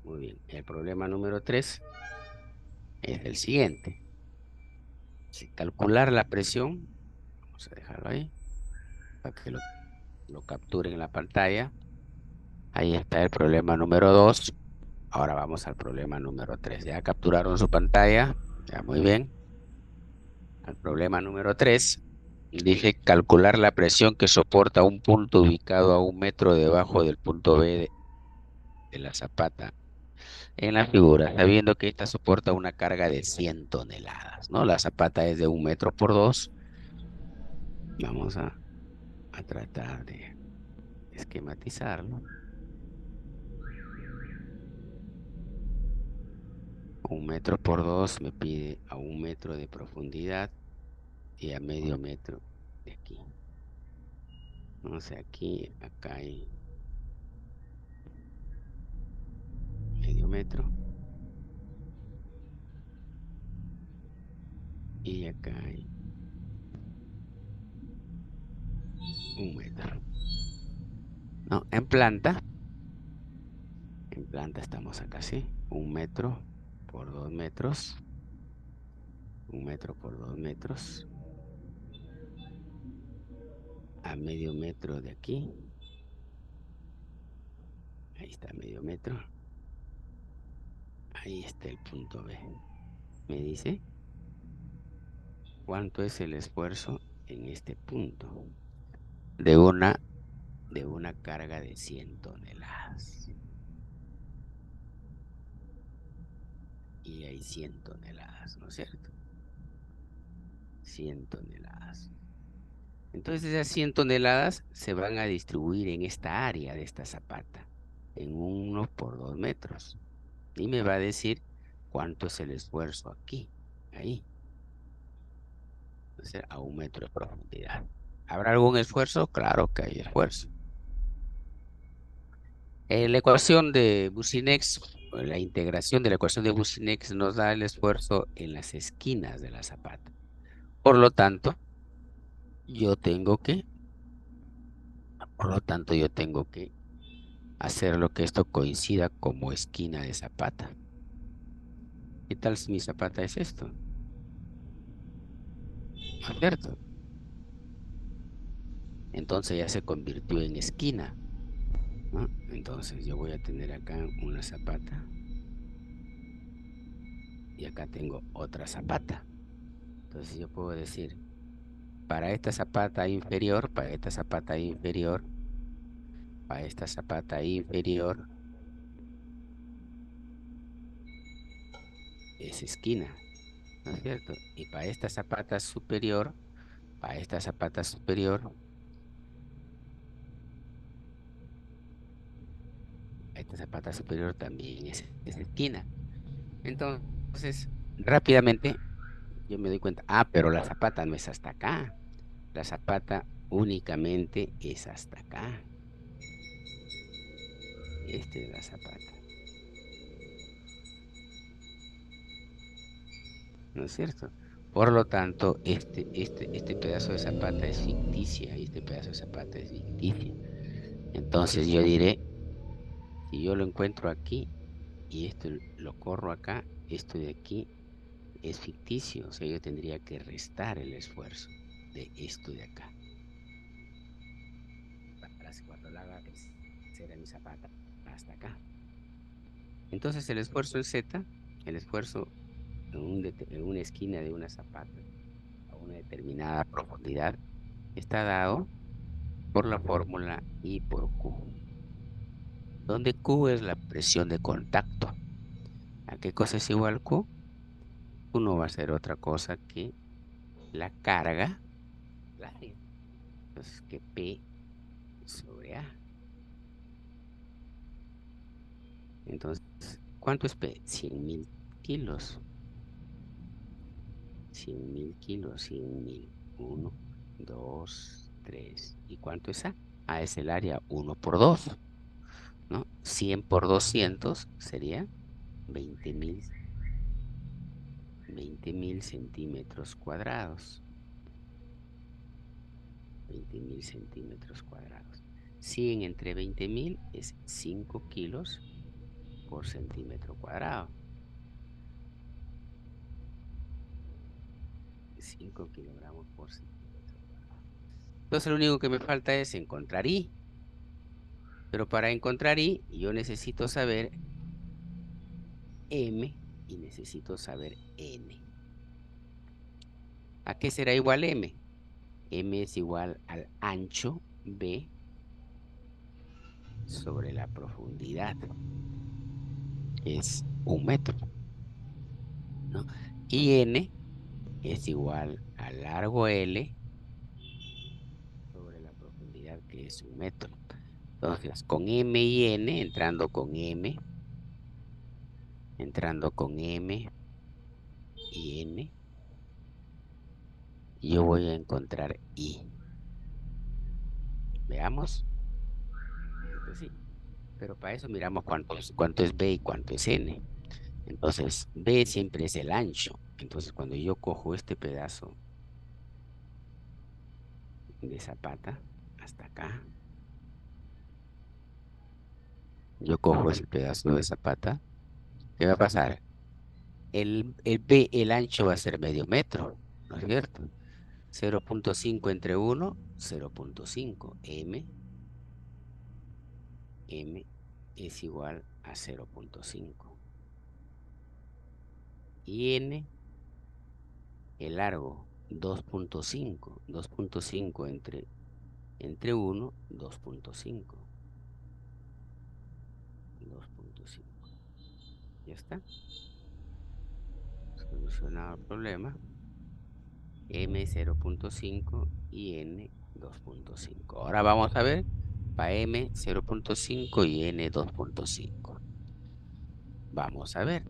Speaker 1: Muy bien. El problema número 3 es el siguiente. Si calcular la presión, vamos a dejarlo ahí para que lo capturen en la pantalla. Ahí está el problema número 2. Ahora vamos al problema número 3. Ya capturaron su pantalla. Ya muy bien. Al problema número 3. Dije calcular la presión que soporta un punto ubicado a 1 metro debajo del punto B de la zapata en la figura, sabiendo que esta soporta una carga de 100 toneladas, ¿no? La zapata es de 1 metro por 2. Vamos a tratar de esquematizarlo. 1 metro por 2 me pide a 1 metro de profundidad y a medio metro de aquí. O sea, aquí, acá hay medio metro y acá hay 1 metro. No, en planta estamos acá, ¿sí? 1 metro por 2 metros, 1 metro por 2 metros, a medio metro de aquí, ahí está medio metro, ahí está el punto B. Me dice cuánto es el esfuerzo en este punto de una carga de 100 toneladas. Y hay 100 toneladas, ¿no es cierto? 100 toneladas. Entonces esas 100 toneladas se van a distribuir en esta área de esta zapata, en 1 por 2 metros. Y me va a decir cuánto es el esfuerzo aquí, ahí, o sea, a 1 metro de profundidad. ¿Habrá algún esfuerzo? Claro que hay esfuerzo. La ecuación de Boussinex, o la integración de la ecuación de Boussinex nos da el esfuerzo en las esquinas de la zapata. Por lo tanto, yo tengo que, por lo tanto, yo tengo que hacer lo que esto coincida como esquina de zapata. ¿Qué tal si mi zapata es esto? ¿No es cierto? Entonces ya se convirtió en esquina, ¿no? Entonces yo voy a tener acá una zapata y acá tengo otra zapata. Entonces yo puedo decir, para esta zapata inferior, para esta zapata inferior, para esta zapata inferior es esquina, ¿no es cierto? Y para esta zapata superior, para esta zapata superior, esta zapata superior también es esquina. Entonces, rápidamente yo me doy cuenta, pero la zapata no es hasta acá. La zapata únicamente es hasta acá. Esta es la zapata, ¿no es cierto? Por lo tanto, este pedazo de zapata es ficticia y este pedazo de zapata es ficticia. Entonces yo diré, si yo lo encuentro aquí y esto lo corro acá, esto de aquí es ficticio. O sea, yo tendría que restar el esfuerzo de esto de acá. Para cuando la haga crecer a mi zapata hasta acá. Entonces el esfuerzo en Z, el esfuerzo en una esquina de una zapata a una determinada profundidad, está dado por la fórmula I por Q, donde Q es la presión de contacto. ¿A qué cosa es igual Q? Q no va a ser otra cosa que la carga, la área. Entonces, que P sobre A. Entonces, ¿cuánto es P? 100.000 kilos. 100.000 kilos, 100.000. 1, 2, 3. ¿Y cuánto es A? A es el área 1 por 2, ¿no? 100 por 200 sería 20.000 20.000 centímetros cuadrados. 20.000 centímetros cuadrados. 100 entre 20.000 es 5 kilos por centímetro cuadrado. 5 kilogramos por centímetro cuadrado. Entonces lo único que me falta es encontrar I. Pero para encontrar I, yo necesito saber M y necesito saber N. ¿A qué será igual M? M es igual al ancho B sobre la profundidad, que es 1 metro, ¿no? Y N es igual al largo L sobre la profundidad, que es 1 metro. Entonces, con M y N, entrando con M, entrando con M y N, yo voy a encontrar I. Veamos. Entonces sí, pero para eso miramos cuánto es B y cuánto es N. Entonces, B siempre es el ancho. Entonces, cuando yo cojo este pedazo de zapata hasta acá, yo cojo ese pedazo de zapata, ¿qué va a pasar? El B, el ancho va a ser medio metro, ¿no es cierto? 0,5 entre 1, 0,5. M es igual a 0,5. Y N, el largo, 2,5. 2,5 entre 1, 2,5. 2,5. Ya está. Solucionado el problema. M 0,5 y N 2,5. Ahora vamos a ver para M 0,5 y N 2,5. Vamos a ver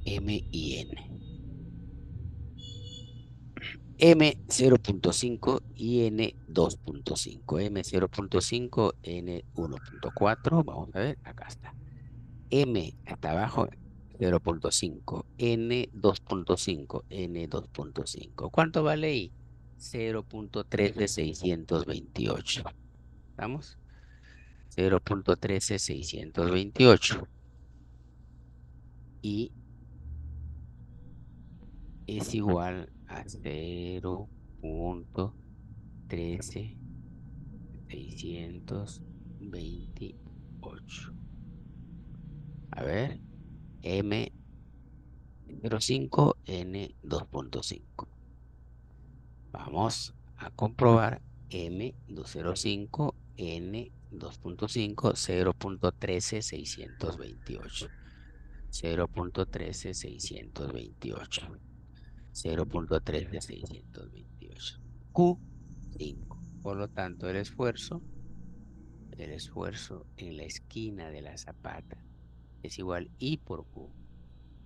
Speaker 1: M y N. M 0,5 y N 2,5. M 0,5, N 1,4. Vamos a ver, acá está. M hasta abajo 0,5. N 2,5. N 2,5. ¿Cuánto vale ahí? 0,13628. ¿Estamos? 0,13628. Y es igual a 0,13628. A ver, M 0,5, N 2,5. Vamos a comprobar M 205, N 2,5, 0,13628. 0,13628. 0,13628. Q 5. Por lo tanto, el esfuerzo en la esquina de la zapata es igual I por Q,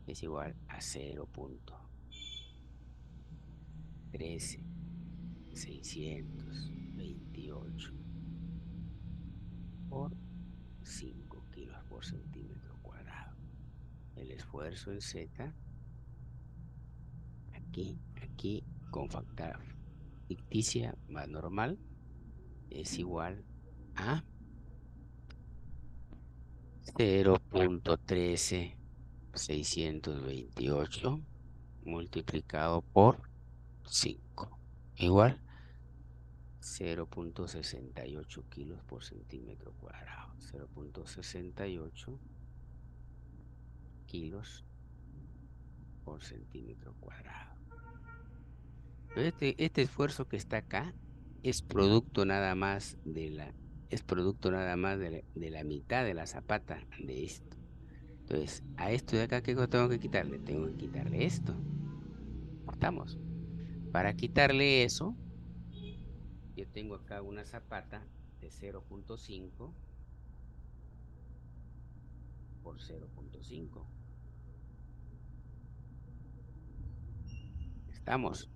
Speaker 1: es igual a 0,13628 por 5 kilos por centímetro cuadrado. El esfuerzo en Z, aquí, con factor ficticia más normal, es igual a 0,13628 multiplicado por 5. Igual 0,68 kilos por centímetro cuadrado. 0,68 kilos por centímetro cuadrado. Pero este esfuerzo que está acá es producto nada más de la mitad de la zapata de esto. Entonces, a esto de acá, ¿qué tengo que quitarle? Tengo que quitarle esto. ¿Estamos? Para quitarle eso, yo tengo acá una zapata de 0,5 por 0,5. ¿Estamos?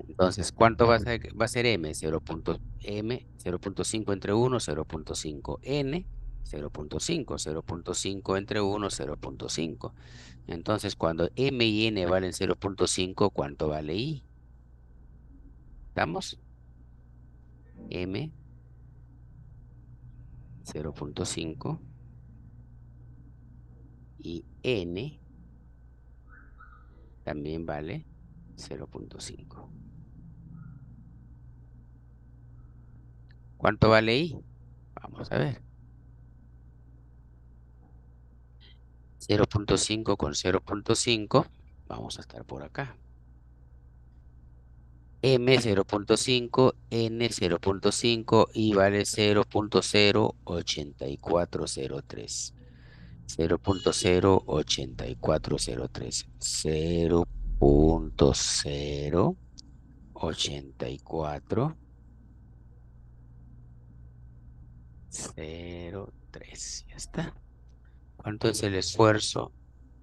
Speaker 1: Entonces, ¿cuánto va a ser M? 0,5 entre 1, 0,5. N, 0,5. 0,5 entre 1, 0,5. Entonces, cuando M y N valen 0,5, ¿cuánto vale I? ¿Estamos? M, 0,5 y N también vale 0,5. ¿Cuánto vale I? Vamos a ver. 0,5 con 0,5. Vamos a estar por acá. M 0,5, N 0,5 y vale 0,08403. 0,08403. 0,08403. Ya está. ¿Cuánto es el esfuerzo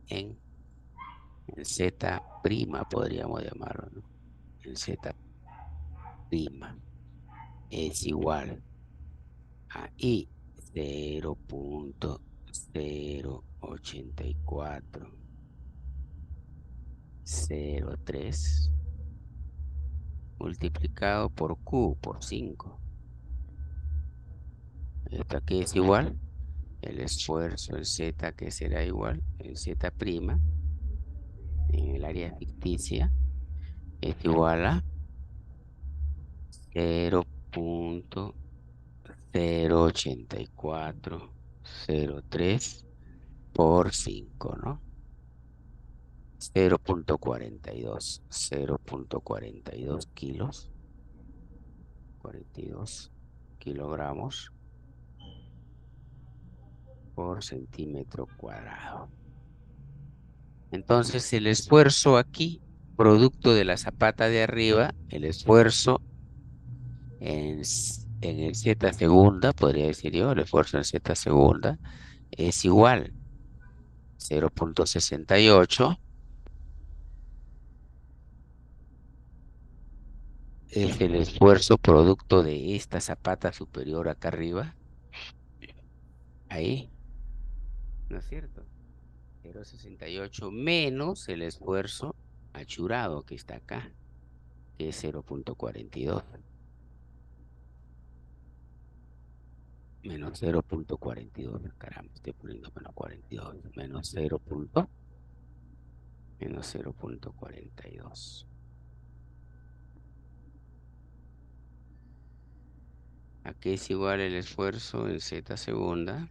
Speaker 1: en Z prima, podríamos llamarlo, ¿no? En Z prima es igual a I 0.08403 multiplicado por Q por 5. ¿Esto aquí es igual? El esfuerzo en Z, que será igual en Z prima, en el área ficticia, es igual a 0.08403 por 5, ¿no? 0.42 kilos, 42 kilogramos por centímetro cuadrado. Entonces, el esfuerzo aquí, producto de la zapata de arriba, el esfuerzo en el Z segunda, podría decir yo, el esfuerzo en Z segunda, es igual 0.68, es el esfuerzo producto de esta zapata superior acá arriba, ahí, ¿no es cierto? 0.68 menos el esfuerzo achurado que está acá, que es 0.42. Menos 0.42, caramba, estoy poniendo menos 42, menos 0.42. Aquí es igual el esfuerzo en Z segunda.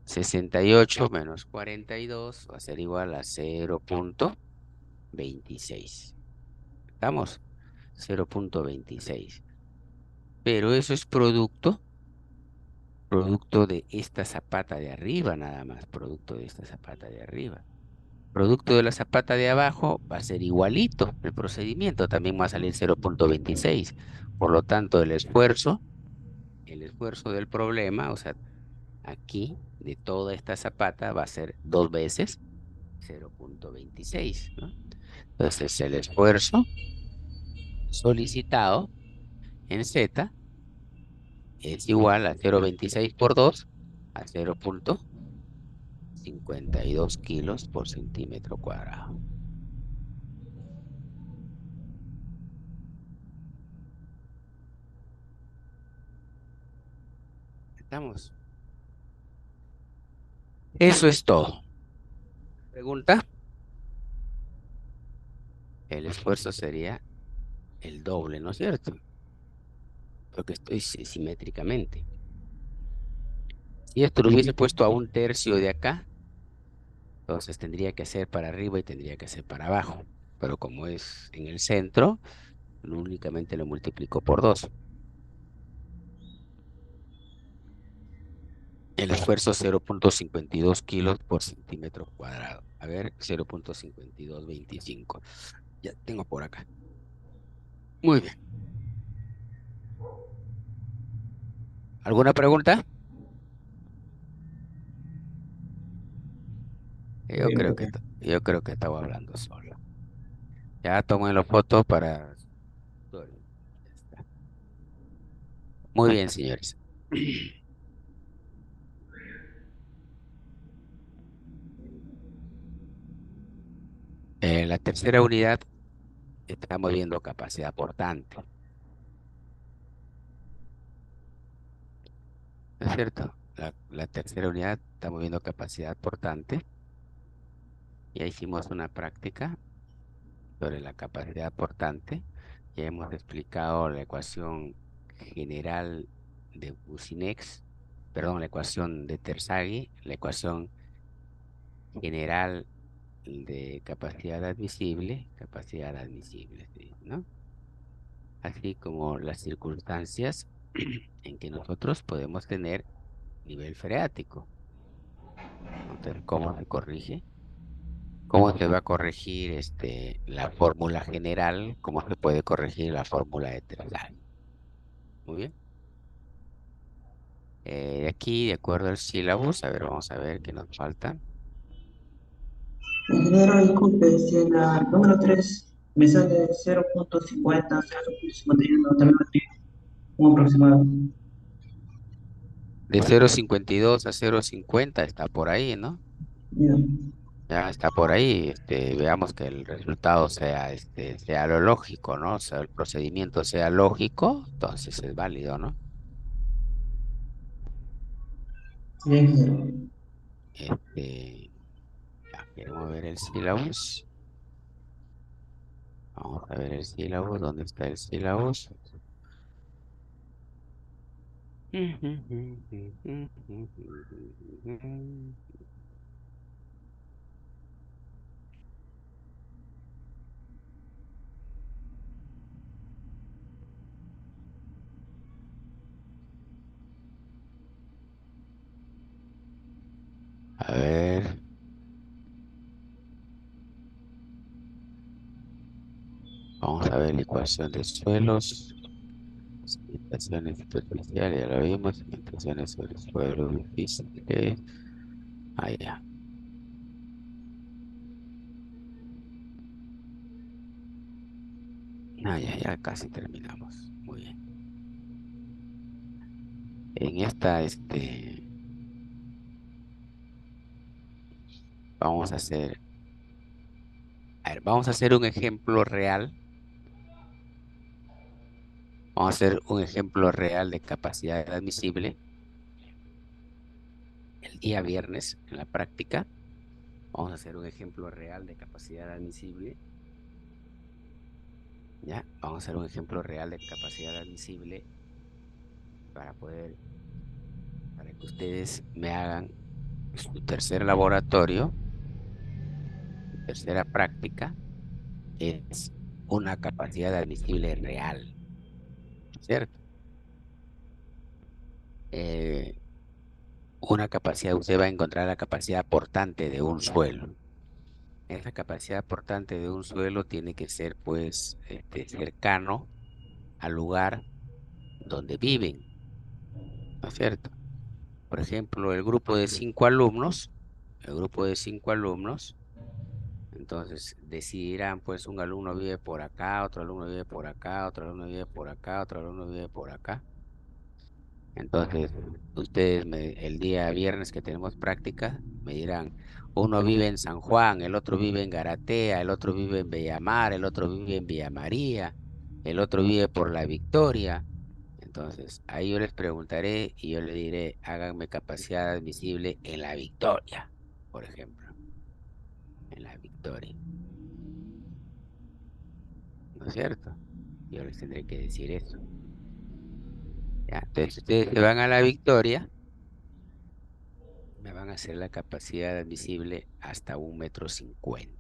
Speaker 1: 68 menos 42 va a ser igual a 0.26. ¿Estamos? 0.26. Pero eso es producto de esta zapata de arriba nada más, producto de esta zapata de arriba. Producto de la zapata de abajo va a ser igualito el procedimiento, también va a salir 0.26. Por lo tanto, el esfuerzo del problema, o sea, aquí de toda esta zapata va a ser dos veces 0.26, ¿no? Entonces, el esfuerzo solicitado en Z es igual a 0.26 por 2 a 0.52 kilos por centímetro cuadrado. ¿Estamos? Eso es todo. ¿Pregunta? El esfuerzo sería el doble, ¿no es cierto? Porque estoy simétricamente. Si esto lo hubiese puesto a un tercio de acá, entonces tendría que ser para arriba y tendría que ser para abajo. Pero como es en el centro, únicamente lo multiplico por 2. El esfuerzo 0.52 kilos por centímetro cuadrado. A ver, 0.5225. Ya tengo por acá. Muy bien. ¿Alguna pregunta? Yo
Speaker 2: Bien,
Speaker 1: creo que,
Speaker 2: profe.
Speaker 1: yo creo que estaba hablando solo. Ya tomé la foto para... Ya está. Muy bien, señores. En la tercera unidad estamos viendo capacidad portante, ¿no es cierto? La tercera unidad estamos viendo capacidad portante. Ya hicimos una práctica sobre la capacidad portante. Ya hemos explicado la ecuación general de Businex, perdón, la ecuación de Terzaghi, la ecuación general de capacidad admisible, sí, ¿no? Así como las circunstancias en que nosotros podemos tener nivel freático. Entonces, ¿cómo se corrige? ¿Cómo se va a corregir la fórmula general? ¿Cómo se puede corregir la fórmula de Terzaghi? Muy bien. De aquí, de acuerdo al sílabus, a ver, vamos a ver qué nos falta.
Speaker 2: Ingeniero, disculpe, si en la número 3 me sale 0.50, 0.51, también me pide un aproximado.
Speaker 1: De 0,52 a 0,50 está por ahí, ¿no?
Speaker 2: Bien,
Speaker 1: Ya está por ahí. Veamos que el resultado sea lo lógico, ¿no? O sea, el procedimiento sea lógico, entonces es válido, ¿no?
Speaker 2: bien, ingeniero.
Speaker 1: Ya queremos ver el sílabus. Vamos a ver el sílabus. ¿Dónde está el sílabus? A ver, vamos a ver la ecuación de suelos. Cimentaciones superficiales, ya lo vimos. Cimentaciones sobre suelos difíciles. Ah, ya. Ah, ya, ya casi terminamos. Muy bien. En esta, vamos a hacer, a ver, vamos a hacer un ejemplo real. Vamos a hacer un ejemplo real de capacidad admisible el día viernes en la práctica. Vamos a hacer un ejemplo real de capacidad admisible. Ya, vamos a hacer un ejemplo real de capacidad admisible para poder, para que ustedes me hagan su tercer laboratorio, su tercera práctica, es una capacidad admisible real, ¿cierto? Eh, una capacidad, usted va a encontrar la capacidad portante de un suelo. Esa capacidad portante de un suelo tiene que ser, pues, cercano al lugar donde viven, ¿no es cierto? Por ejemplo, el grupo de 5 alumnos, entonces decidirán, pues, un alumno vive por acá, otro alumno vive por acá, otro alumno vive por acá, otro alumno vive por acá. Entonces, el día viernes que tenemos práctica, me dirán, uno vive en San Juan, el otro vive en Garatea, el otro vive en Bellamar, el otro vive en Villa María, el otro vive por La Victoria. Entonces, ahí yo les preguntaré y yo le diré, háganme capacidad admisible en La Victoria, por ejemplo, en La Victoria, ¿no es cierto? Yo les tendré que decir eso. ¿Ya? Entonces, ustedes se van a La Victoria. Me van a hacer la capacidad admisible hasta 1,50 m.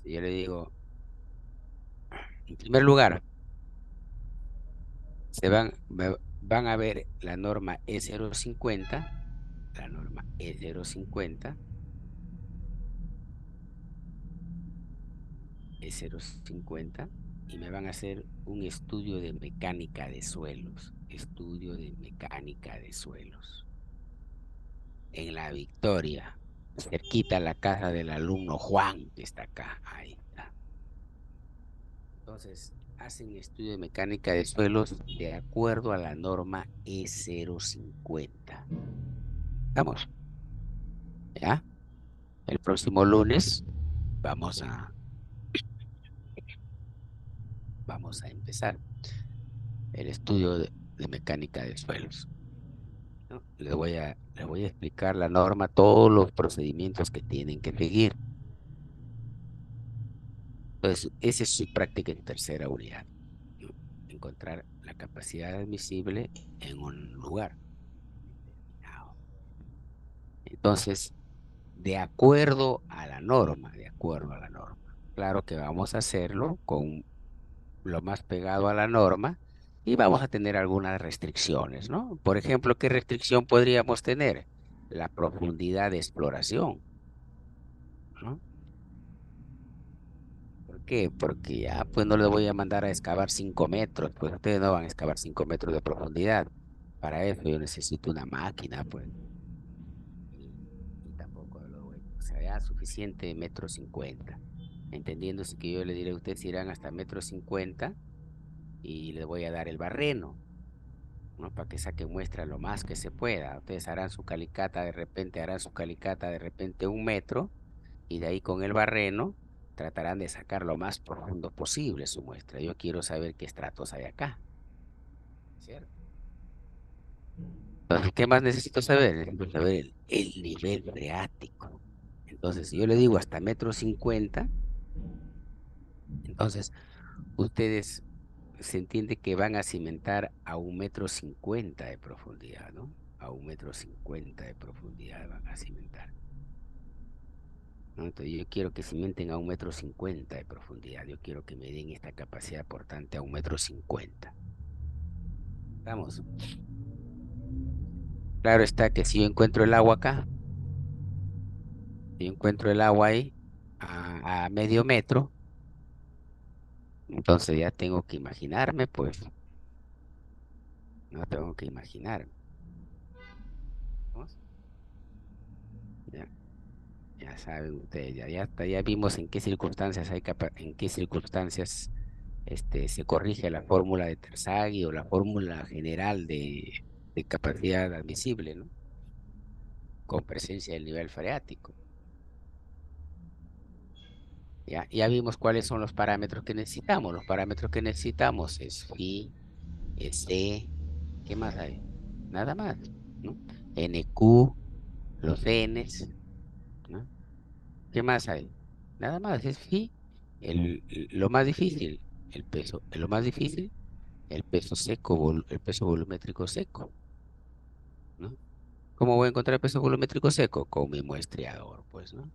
Speaker 1: Si yo le digo, en primer lugar, van a ver la norma E050, la norma E050, E050, y me van a hacer un estudio de mecánica de suelos, estudio de mecánica de suelos. En La Victoria, cerquita a la casa del alumno Juan, que está acá, ahí está. Entonces, hacen estudio de mecánica de suelos de acuerdo a la norma E050. Vamos, ¿ya? El próximo lunes vamos a, vamos a empezar el estudio de mecánica de suelos, ¿no? Les voy a explicar la norma, todos los procedimientos que tienen que seguir. Entonces, esa es su práctica en tercera unidad, ¿no? Encontrar la capacidad admisible en un lugar determinado. Entonces, de acuerdo a la norma, de acuerdo a la norma. Claro que vamos a hacerlo con lo más pegado a la norma y vamos a tener algunas restricciones, ¿no? Por ejemplo, ¿qué restricción podríamos tener? La profundidad de exploración, ¿no? ¿Por qué? Porque pues no les voy a mandar a excavar 5 metros, pues ustedes no van a excavar 5 metros de profundidad. Para eso yo necesito una máquina, pues. Y, y tampoco lo voy, o sea, ya suficiente 1,50 m. Entendiéndose que yo le diré a usted si irán hasta 1,50 m y le voy a dar el barreno, ¿no? Para que saque muestra lo más que se pueda. Ustedes harán su calicata, de repente harán su calicata de repente 1 metro y de ahí con el barreno tratarán de sacar lo más profundo posible su muestra. Yo quiero saber qué estratos hay acá, ¿cierto? Entonces, ¿qué más necesito saber? Necesito saber el nivel freático. Entonces, si yo le digo hasta 1,50 m, entonces ustedes se entiende que van a cimentar a 1,50 m de profundidad, ¿no? A 1,50 m de profundidad van a cimentar, ¿no? Entonces yo quiero que cimenten a 1,50 m de profundidad. Yo quiero que me den esta capacidad portante a 1,50 m. Vamos. Claro está que si yo encuentro el agua acá, si yo encuentro el agua ahí a medio metro, entonces ya tengo que imaginarme, pues, no tengo que imaginarme. ¿Vamos? Ya, ya saben ustedes, ya vimos en qué circunstancias en qué circunstancias se corrige la fórmula de Terzaghi o la fórmula general de capacidad admisible, ¿no? Con presencia del nivel freático. Ya vimos cuáles son los parámetros que necesitamos. Los parámetros que necesitamos es phi, es C, ¿qué más hay? Nada más, ¿no? NQ, los Ns, ¿no? ¿Qué más hay? Nada más, es phi, lo más difícil, el peso, lo más difícil, el peso seco, el peso volumétrico seco, ¿no? ¿Cómo voy a encontrar el peso volumétrico seco? Con mi muestreador, pues, ¿no?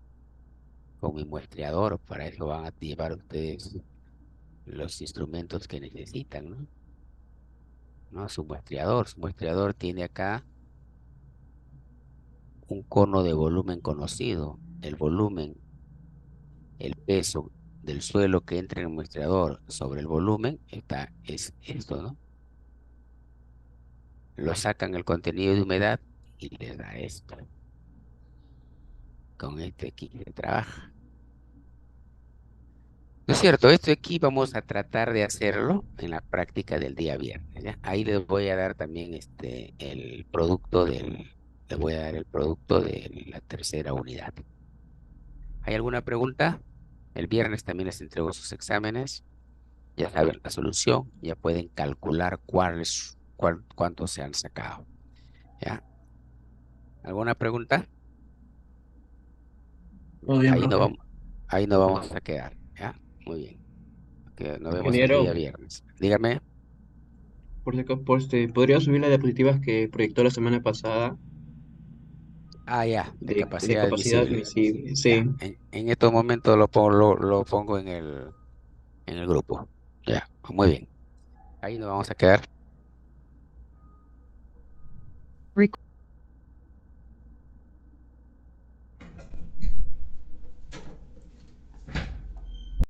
Speaker 1: Con mi muestreador, para eso van a llevar ustedes los instrumentos que necesitan, ¿no? ¿No? Su muestreador tiene acá un cono de volumen conocido. El volumen, el peso del suelo que entra en el muestreador sobre el volumen, es esto, ¿no? Lo sacan el contenido de humedad y les da esto. Con este aquí se trabaja. ¿No es cierto? Esto aquí vamos a tratar de hacerlo en la práctica del día viernes, ¿ya? Ahí les voy a dar también les voy a dar el producto de la tercera unidad. ¿Hay alguna pregunta? El viernes también les entrego sus exámenes. Ya saben la solución, ya pueden calcular cuántos se han sacado. ¿Ya? ¿Alguna pregunta?
Speaker 2: Todo bien,
Speaker 1: Ahí no
Speaker 2: profe.
Speaker 1: vamos, ahí no vamos a quedar. ¿Ya? Muy bien. Que nos vemos el
Speaker 2: Ingeniero,
Speaker 1: día viernes. Dígame.
Speaker 2: por si acaso, ¿podría subir las diapositivas que proyectó la semana pasada
Speaker 1: Ah, ya, de
Speaker 2: de
Speaker 1: capacidad
Speaker 2: capacidad
Speaker 1: admisible.
Speaker 2: admisible? Sí.
Speaker 1: Ya, en estos momentos lo pongo en el grupo. Ya, muy bien. Ahí nos vamos a quedar.